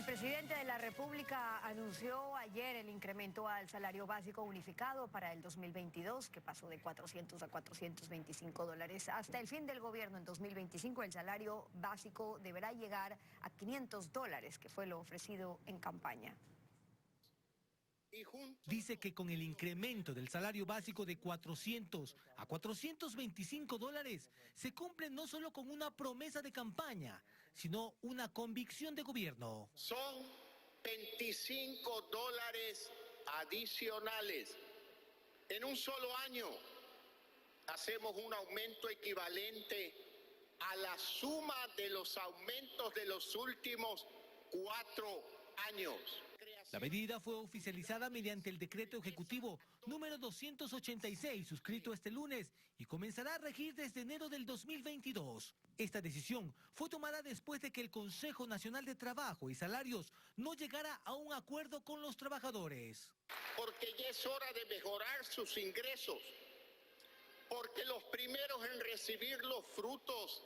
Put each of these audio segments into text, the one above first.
presidente de la República anunció ayer el incremento al salario básico unificado para el 2022, que pasó de 400 a 425 dólares. Hasta el fin del gobierno en 2025, el salario básico deberá llegar a 500 dólares, que fue lo ofrecido en campaña. Dice que con el incremento del salario básico de 400 a 425 dólares se cumple no solo con una promesa de campaña, sino una convicción de gobierno. Son 25 dólares adicionales. En un solo año hacemos un aumento equivalente a la suma de los aumentos de los últimos 4 años. La medida fue oficializada mediante el decreto ejecutivo número 286, suscrito este lunes, y comenzará a regir desde enero del 2022. Esta decisión fue tomada después de que el Consejo Nacional de Trabajo y Salarios no llegara a un acuerdo con los trabajadores. Porque ya es hora de mejorar sus ingresos, porque los primeros en recibir los frutos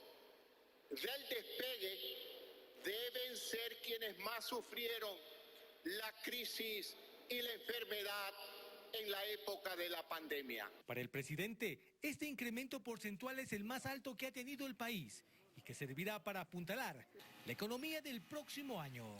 del despegue deben ser quienes más sufrieron la crisis y la enfermedad en la época de la pandemia. Para el presidente, este incremento porcentual es el más alto que ha tenido el país y que servirá para apuntalar la economía del próximo año.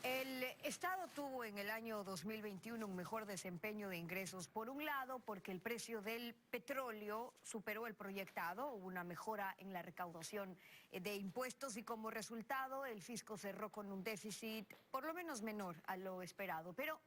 El Estado tuvo en el año 2021 un mejor desempeño de ingresos, por un lado, porque el precio del petróleo superó el proyectado, hubo una mejora en la recaudación de impuestos y como resultado el fisco cerró con un déficit por lo menos menor a lo esperado, pero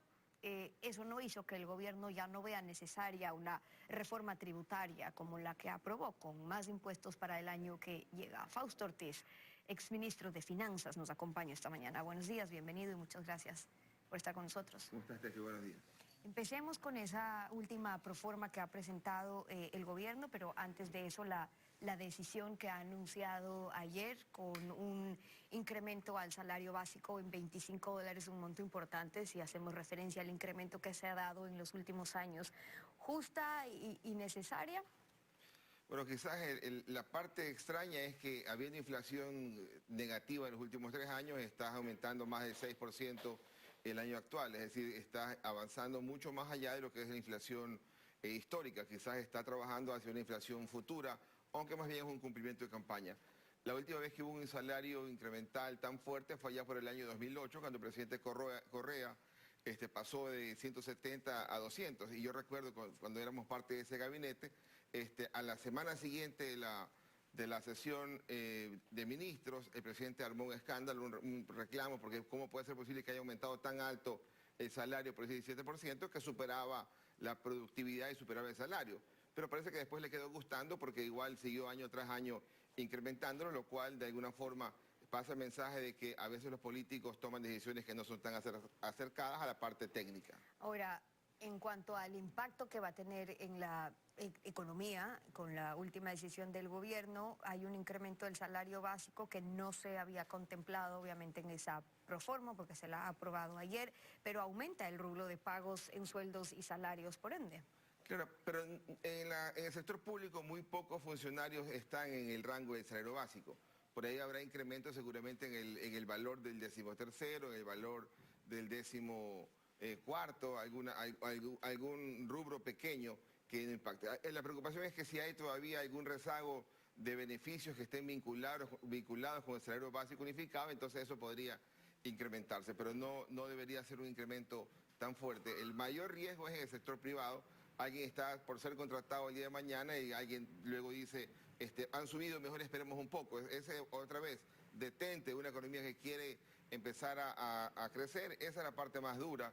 eso no hizo que el gobierno ya no vea necesaria una reforma tributaria como la que aprobó, con más impuestos para el año que llega. Fausto Ortiz, exministro de Finanzas, nos acompaña esta mañana. Buenos días, bienvenido y muchas gracias por estar con nosotros. ¿Cómo estás, Tefi? Buenos días. Empecemos con esa última proforma que ha presentado el gobierno, pero antes de eso la decisión que ha anunciado ayer con un incremento al salario básico en 25 dólares, un monto importante si hacemos referencia al incremento que se ha dado en los últimos años. ¿Justa y necesaria? Bueno, quizás la parte extraña es que habiendo inflación negativa en los últimos 3 años, estás aumentando más del 6% el año actual, es decir, está avanzando mucho más allá de lo que es la inflación histórica, quizás está trabajando hacia una inflación futura, aunque más bien es un cumplimiento de campaña. La última vez que hubo un salario incremental tan fuerte fue allá por el año 2008, cuando el presidente Correa pasó de 170 a 200, y yo recuerdo cuando éramos parte de ese gabinete, a la semana siguiente de la sesión de ministros, el presidente armó un escándalo, un reclamo, porque cómo puede ser posible que haya aumentado tan alto el salario por ese 17%, que superaba la productividad y superaba el salario. Pero parece que después le quedó gustando porque igual siguió año tras año incrementándolo, lo cual de alguna forma pasa el mensaje de que a veces los políticos toman decisiones que no son tan acercadas a la parte técnica. Ahora, en cuanto al impacto que va a tener en la economía, con la última decisión del gobierno, hay un incremento del salario básico que no se había contemplado obviamente en esa proforma porque se la ha aprobado ayer, pero aumenta el rubro de pagos en sueldos y salarios, por ende. Claro, pero en el sector público muy pocos funcionarios están en el rango del salario básico. Por ahí habrá incrementos seguramente en el valor del 13º, en el valor del 14º, algún rubro pequeño que no impacte. La preocupación es que si hay todavía algún rezago de beneficios que estén vinculados con el salario básico unificado, entonces eso podría incrementarse, pero no debería ser un incremento tan fuerte. El mayor riesgo es en el sector privado. Alguien está por ser contratado el día de mañana y alguien luego dice, han subido, mejor esperemos un poco. Ese otra vez, detente una economía que quiere empezar a crecer, esa es la parte más dura.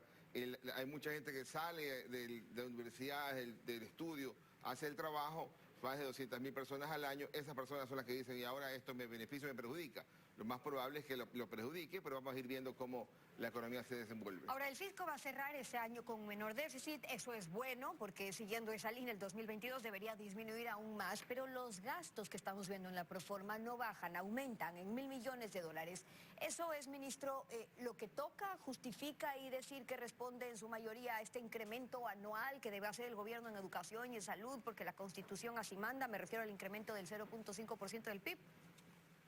Hay mucha gente que sale de universidades, del estudio, hace el trabajo, más de 200.000 personas al año, esas personas son las que dicen, y ahora esto me beneficia, me perjudica. Lo más probable es que lo perjudique, pero vamos a ir viendo cómo la economía se desenvuelve. Ahora, el fisco va a cerrar ese año con un menor déficit, eso es bueno, porque siguiendo esa línea, el 2022 debería disminuir aún más, pero los gastos que estamos viendo en la proforma no bajan, aumentan en $1.000 millones. Eso es, ministro, lo que toca, justifica y decir que responde en su mayoría a este incremento anual que debe hacer el gobierno en educación y en salud, porque la Constitución así manda, me refiero al incremento del 0.5% del PIB.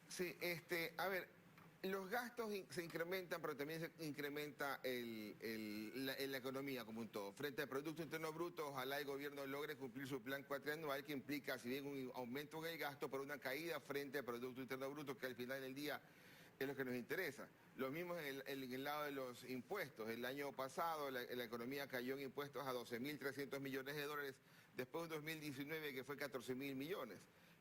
Sí, a ver, los gastos se incrementan, pero también se incrementa la economía como un todo. Frente al Producto Interno Bruto, ojalá el gobierno logre cumplir su plan cuatrianual que implica, si bien un aumento en el gasto, pero una caída frente al Producto Interno Bruto, que al final del día es lo que nos interesa. Lo mismo en el lado de los impuestos. El año pasado la economía cayó en impuestos a 12.300 millones de dólares, después de un 2019 que fue 14.000 millones.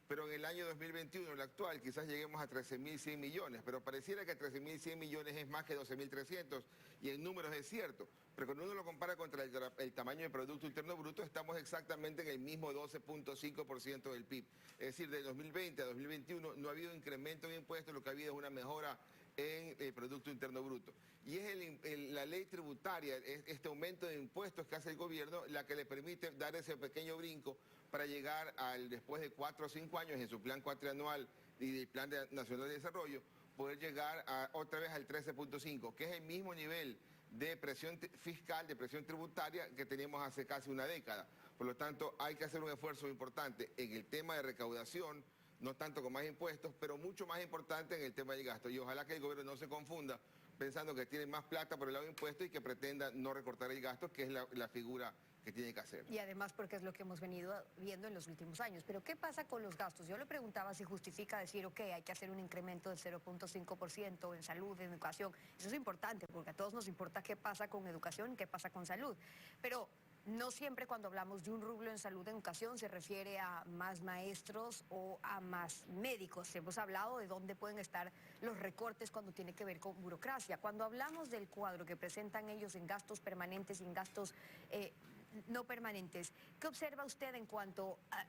Pero en el año 2021, el actual, quizás lleguemos a 13.100 millones, pero pareciera que 13.100 millones es más que 12.300 y en números es cierto. Pero cuando uno lo compara contra el tamaño del Producto Interno Bruto, estamos exactamente en el mismo 12.5% del PIB. Es decir, de 2020 a 2021 no ha habido incremento en impuestos, lo que ha habido es una mejora en el Producto Interno Bruto. Y es la ley tributaria, este aumento de impuestos que hace el gobierno, la que le permite dar ese pequeño brinco para llegar después de 4 o 5 años en su plan cuatrianual y del Plan Nacional de Desarrollo, poder llegar otra vez al 13.5, que es el mismo nivel de presión fiscal, de presión tributaria que teníamos hace casi una década. Por lo tanto, hay que hacer un esfuerzo importante en el tema de recaudación, no tanto con más impuestos, pero mucho más importante en el tema del gasto. Y ojalá que el gobierno no se confunda pensando que tiene más plata por el lado de impuestos y que pretenda no recortar el gasto, que es la figura que tiene que hacer. Y además porque es lo que hemos venido viendo en los últimos años. Pero ¿qué pasa con los gastos? Yo le preguntaba si justifica decir, ok, hay que hacer un incremento del 0.5% en salud, en educación. Eso es importante porque a todos nos importa qué pasa con educación y qué pasa con salud. Pero no siempre cuando hablamos de un rublo en salud y educación se refiere a más maestros o a más médicos. Hemos hablado de dónde pueden estar los recortes cuando tiene que ver con burocracia. Cuando hablamos del cuadro que presentan ellos en gastos permanentes y en gastos no permanentes, ¿qué observa usted en cuanto a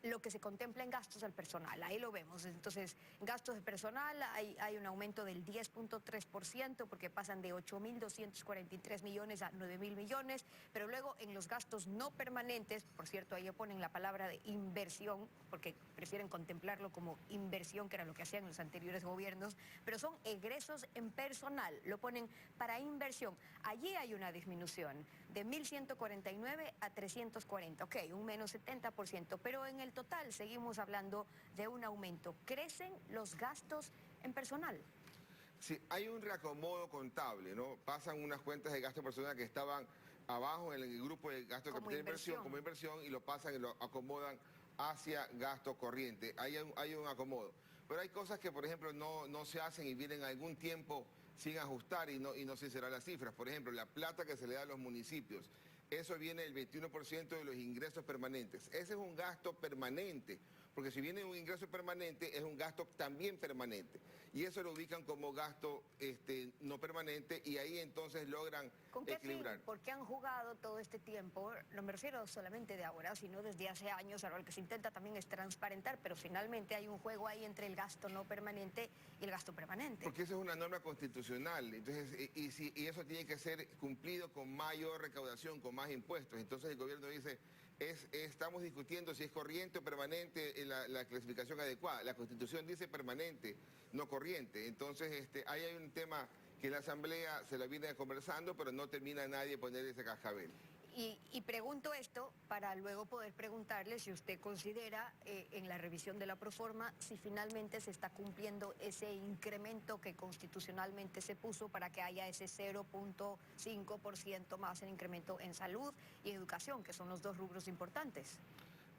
lo que se contempla en gastos del personal? Ahí lo vemos. Entonces, en gastos de personal hay un aumento del 10.3% porque pasan de 8.243 millones a 9.000 millones, pero luego en los gastos no permanentes, por cierto, ahí ponen la palabra de inversión, porque prefieren contemplarlo como inversión, que era lo que hacían los anteriores gobiernos, pero son egresos en personal, lo ponen para inversión. Allí hay una disminución de 1.149 a 340, ok, un menos 70%, pero en el total seguimos hablando de un aumento. ¿Crecen los gastos en personal? Sí, hay un reacomodo contable, ¿no? Pasan unas cuentas de gasto personal que estaban abajo en el grupo de gasto de capital de inversión como inversión y lo pasan y lo acomodan hacia gasto corriente. Hay un acomodo. Pero hay cosas que, por ejemplo, no se hacen y vienen algún tiempo sin ajustar y no se serán las cifras. Por ejemplo, la plata que se le da a los municipios. Eso viene del 21% de los ingresos permanentes. Ese es un gasto permanente, porque si viene un ingreso permanente, es un gasto también permanente. Y eso lo ubican como gasto no permanente y ahí entonces logran ¿Con qué equilibrar. fin? ¿Por qué han jugado todo este tiempo? No me refiero solamente de ahora, sino desde hace años. Ahora lo que se intenta también es transparentar, pero finalmente hay un juego ahí entre el gasto no permanente y el gasto permanente. Porque eso es una norma constitucional, entonces, y eso tiene que ser cumplido con mayor recaudación, con más impuestos. Entonces el gobierno dice, estamos discutiendo si es corriente o permanente la clasificación adecuada. La Constitución dice permanente, no corriente. Entonces ahí hay un tema que la Asamblea se la viene conversando, pero no termina nadie de poner ese cascabel. Y pregunto esto para luego poder preguntarle si usted considera en la revisión de la proforma si finalmente se está cumpliendo ese incremento que constitucionalmente se puso para que haya ese 0.5% más en incremento en salud y educación, que son los dos rubros importantes.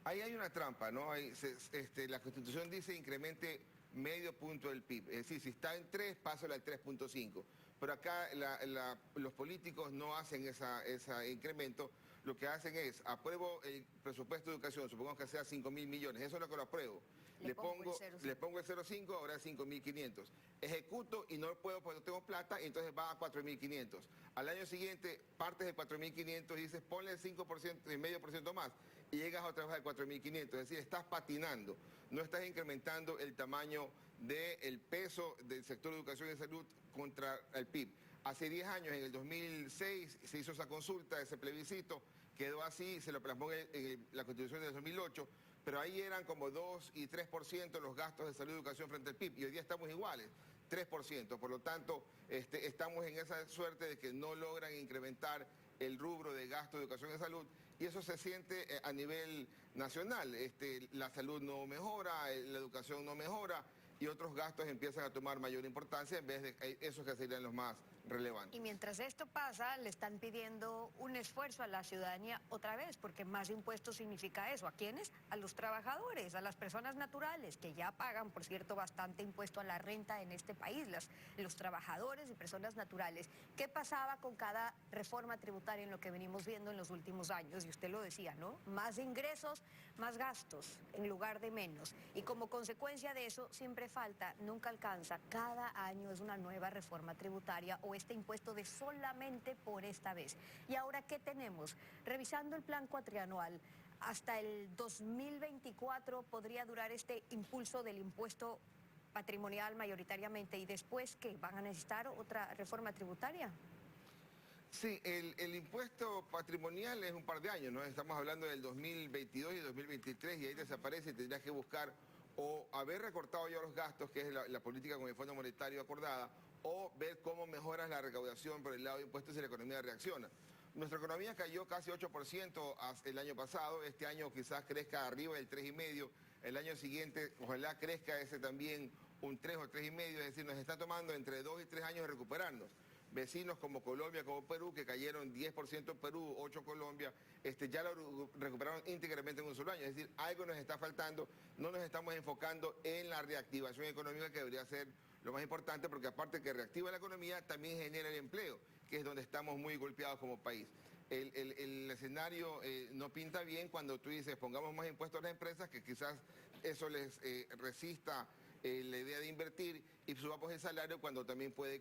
Ahí hay una trampa, ¿no? La Constitución dice incremente medio punto del PIB. Es decir, si está en 3, pásalo al 3.5. Pero acá los políticos no hacen ese incremento. Lo que hacen es, apruebo el presupuesto de educación, supongamos que sea 5.000 millones, eso es lo que lo apruebo. Le pongo el 0.5, ahora es 5.500. Ejecuto y no puedo porque no tengo plata, y entonces va a 4.500. Al año siguiente, partes de 4.500 y dices, ponle el 5%, el medio por ciento más, y llegas otra vez a 4.500. Es decir, estás patinando, no estás incrementando el tamaño del peso del sector de educación y salud contra el PIB. Hace 10 años, en el 2006, se hizo esa consulta, ese plebiscito, quedó así, se lo plasmó en la Constitución del 2008, pero ahí eran como 2 y 3% los gastos de salud y educación frente al PIB, y hoy día estamos iguales, 3%. Por lo tanto, estamos en esa suerte de que no logran incrementar el rubro de gasto de educación y salud, y eso se siente a nivel nacional. La salud no mejora, la educación no mejora, y otros gastos empiezan a tomar mayor importancia en vez de esos que serían los más relevantes. Y mientras esto pasa, le están pidiendo un esfuerzo a la ciudadanía otra vez, porque más impuestos significa eso. ¿A quiénes? A los trabajadores, a las personas naturales, que ya pagan, por cierto, bastante impuesto a la renta en este país, los trabajadores y personas naturales. ¿Qué pasaba con cada reforma tributaria en lo que venimos viendo en los últimos años? Y usted lo decía, ¿no? Más ingresos, más gastos, en lugar de menos. Y como consecuencia de eso, siempre falta, nunca alcanza. Cada año es una nueva reforma tributaria o este impuesto de solamente por esta vez. ¿Y ahora qué tenemos? Revisando el plan cuatrianual, hasta el 2024 podría durar este impulso del impuesto patrimonial mayoritariamente, y después ¿qué? ¿Van a necesitar otra reforma tributaria? Sí, el impuesto patrimonial es un par de años, ¿no? Estamos hablando del 2022 y 2023 y ahí desaparece y tendrías que buscar o haber recortado ya los gastos, que es la política con el Fondo Monetario acordada, o ver cómo mejoras la recaudación por el lado de impuestos y la economía reacciona. Nuestra economía cayó casi 8% el año pasado, este año quizás crezca arriba del 3,5%, el año siguiente ojalá crezca ese también un 3 o 3,5%, es decir, nos está tomando entre 2 y 3 años recuperarnos. Vecinos como Colombia, como Perú, que cayeron 10% en Perú, 8% Colombia, ya lo recuperaron íntegramente en un solo año. Es decir, algo nos está faltando, no nos estamos enfocando en la reactivación económica, que debería ser lo más importante, porque aparte que reactiva la economía, también genera el empleo, que es donde estamos muy golpeados como país. El escenario no pinta bien cuando tú dices pongamos más impuestos a las empresas, que quizás eso les resista la idea de invertir, y subamos el salario cuando también puede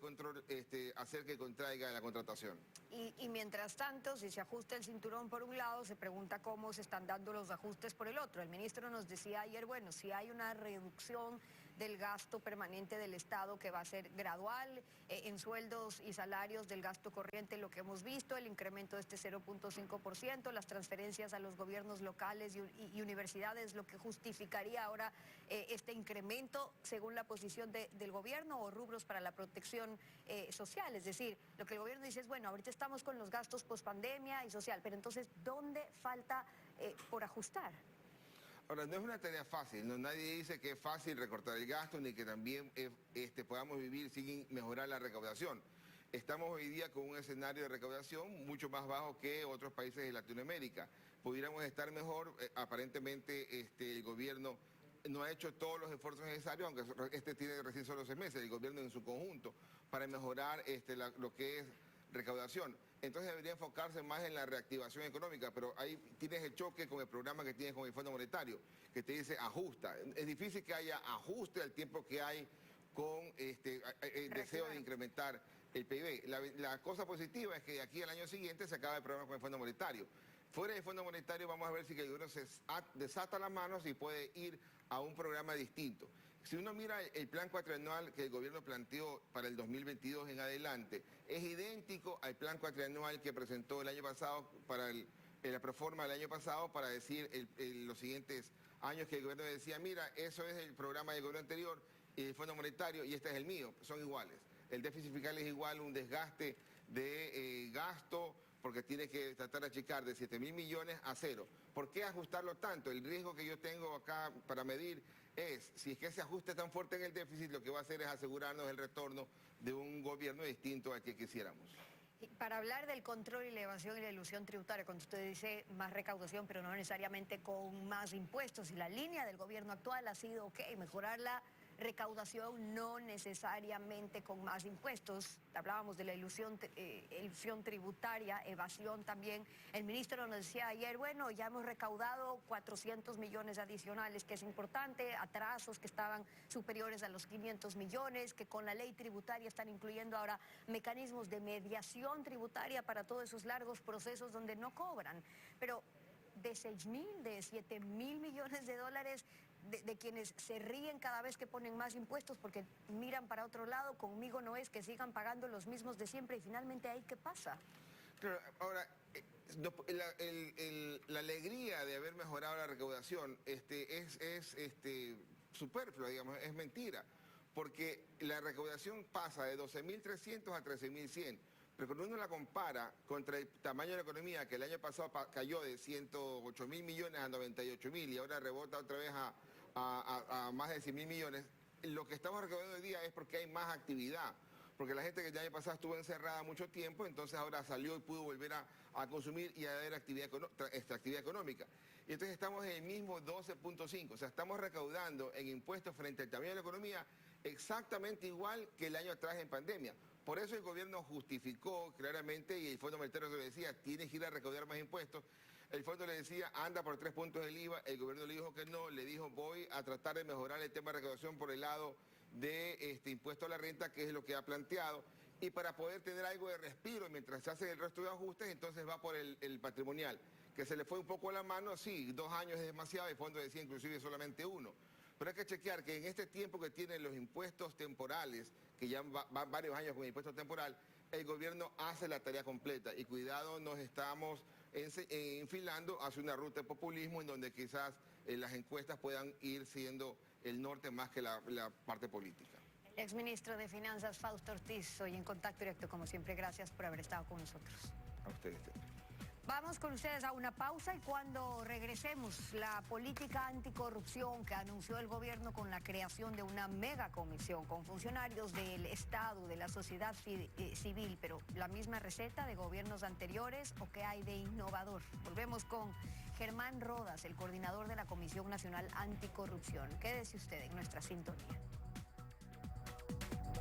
hacer que contraiga la contratación. Y mientras tanto, si se ajusta el cinturón por un lado, se pregunta cómo se están dando los ajustes por el otro. El ministro nos decía ayer, bueno, si hay una reducción del gasto permanente del Estado que va a ser gradual, en sueldos y salarios del gasto corriente, lo que hemos visto, el incremento de este 0,5%, las transferencias a los gobiernos locales y universidades, lo que justificaría ahora este incremento según la posición del gobierno, o rubros para la protección social. Es decir, lo que el gobierno dice es, bueno, ahorita estamos con los gastos pospandemia y social, pero entonces, ¿dónde falta por ajustar? Ahora, no es una tarea fácil, ¿no? Nadie dice que es fácil recortar el gasto ni que también podamos vivir sin mejorar la recaudación. Estamos hoy día con un escenario de recaudación mucho más bajo que otros países de Latinoamérica. Pudiéramos estar mejor, aparentemente el gobierno no ha hecho todos los esfuerzos necesarios, aunque tiene recién solo 6 meses, el gobierno en su conjunto, para mejorar lo que es recaudación. Entonces debería enfocarse más en la reactivación económica, pero ahí tienes el choque con el programa que tienes con el Fondo Monetario, que te dice ajusta. Es difícil que haya ajuste al tiempo que hay con el deseo de incrementar el PIB. La cosa positiva es que de aquí al año siguiente se acaba el programa con el Fondo Monetario. Fuera del Fondo Monetario vamos a ver si el gobierno se desata las manos y puede ir a un programa distinto. Si uno mira el plan cuatrianual que el gobierno planteó para el 2022 en adelante, es idéntico al plan cuatrianual que presentó el año pasado para la proforma del año pasado, para decir los siguientes años, que el gobierno decía, mira, eso es el programa del gobierno anterior y el Fondo Monetario y este es el mío, son iguales. El déficit fiscal es igual, un desgaste de gasto, porque tiene que tratar de achicar de 7.000 millones a 0. ¿Por qué ajustarlo tanto? El riesgo que yo tengo acá para medir es, si es que ese ajuste tan fuerte en el déficit, lo que va a hacer es asegurarnos el retorno de un gobierno distinto al que quisiéramos. Para hablar del control y la evasión y la ilusión tributaria, cuando usted dice más recaudación, pero no necesariamente con más impuestos, y la línea del gobierno actual ha sido, mejorar la recaudación, no necesariamente con más impuestos. Hablábamos de la ilusión tributaria, evasión también. El ministro nos decía ayer, bueno, ya hemos recaudado 400 millones adicionales, que es importante, atrasos que estaban superiores a los 500 millones, que con la ley tributaria están incluyendo ahora mecanismos de mediación tributaria para todos esos largos procesos donde no cobran. Pero de 6.000, de 7.000 millones de dólares, de quienes se ríen cada vez que ponen más impuestos porque miran para otro lado, conmigo no es que sigan pagando los mismos de siempre, y finalmente ahí ¿qué pasa? Claro, ahora, la alegría de haber mejorado la recaudación es superflua, digamos, es mentira, porque la recaudación pasa de 12.300 a 13.100. Pero cuando uno la compara contra el tamaño de la economía, que el año pasado cayó de 108.000 millones a 98.000 y ahora rebota otra vez a más de 100.000 millones, lo que estamos recaudando hoy día es porque hay más actividad. Porque la gente que el año pasado estuvo encerrada mucho tiempo, entonces ahora salió y pudo volver a consumir y a ver actividad económica. Y entonces estamos en el mismo 12.5, o sea, estamos recaudando en impuestos frente al tamaño de la economía exactamente igual que el año atrás en pandemia. Por eso el gobierno justificó claramente, y el Fondo Monetario que lo decía, tienes que ir a recaudar más impuestos. El fondo le decía, anda por 3 puntos del IVA, el gobierno le dijo que no, le dijo, voy a tratar de mejorar el tema de recaudación por el lado de impuesto a la renta, que es lo que ha planteado, y para poder tener algo de respiro mientras se hacen el resto de ajustes, entonces va por el patrimonial, que se le fue un poco la mano, sí, 2 años es demasiado, el fondo decía inclusive solamente 1. Pero hay que chequear que en este tiempo que tienen los impuestos temporales, que ya van varios años con el impuesto temporal, el gobierno hace la tarea completa y cuidado, nos estamos enfilando hacia una ruta de populismo en donde quizás las encuestas puedan ir siendo el norte más que la parte política. El exministro de Finanzas, Fausto Ortiz, hoy en Contacto Directo, como siempre, gracias por haber estado con nosotros. A ustedes. Vamos con ustedes a una pausa y cuando regresemos, la política anticorrupción que anunció el gobierno con la creación de una mega comisión con funcionarios del Estado, de la sociedad civil, pero la misma receta de gobiernos anteriores o qué hay de innovador. Volvemos con Germán Rodas, el coordinador de la Comisión Nacional Anticorrupción. Quédese usted en nuestra sintonía.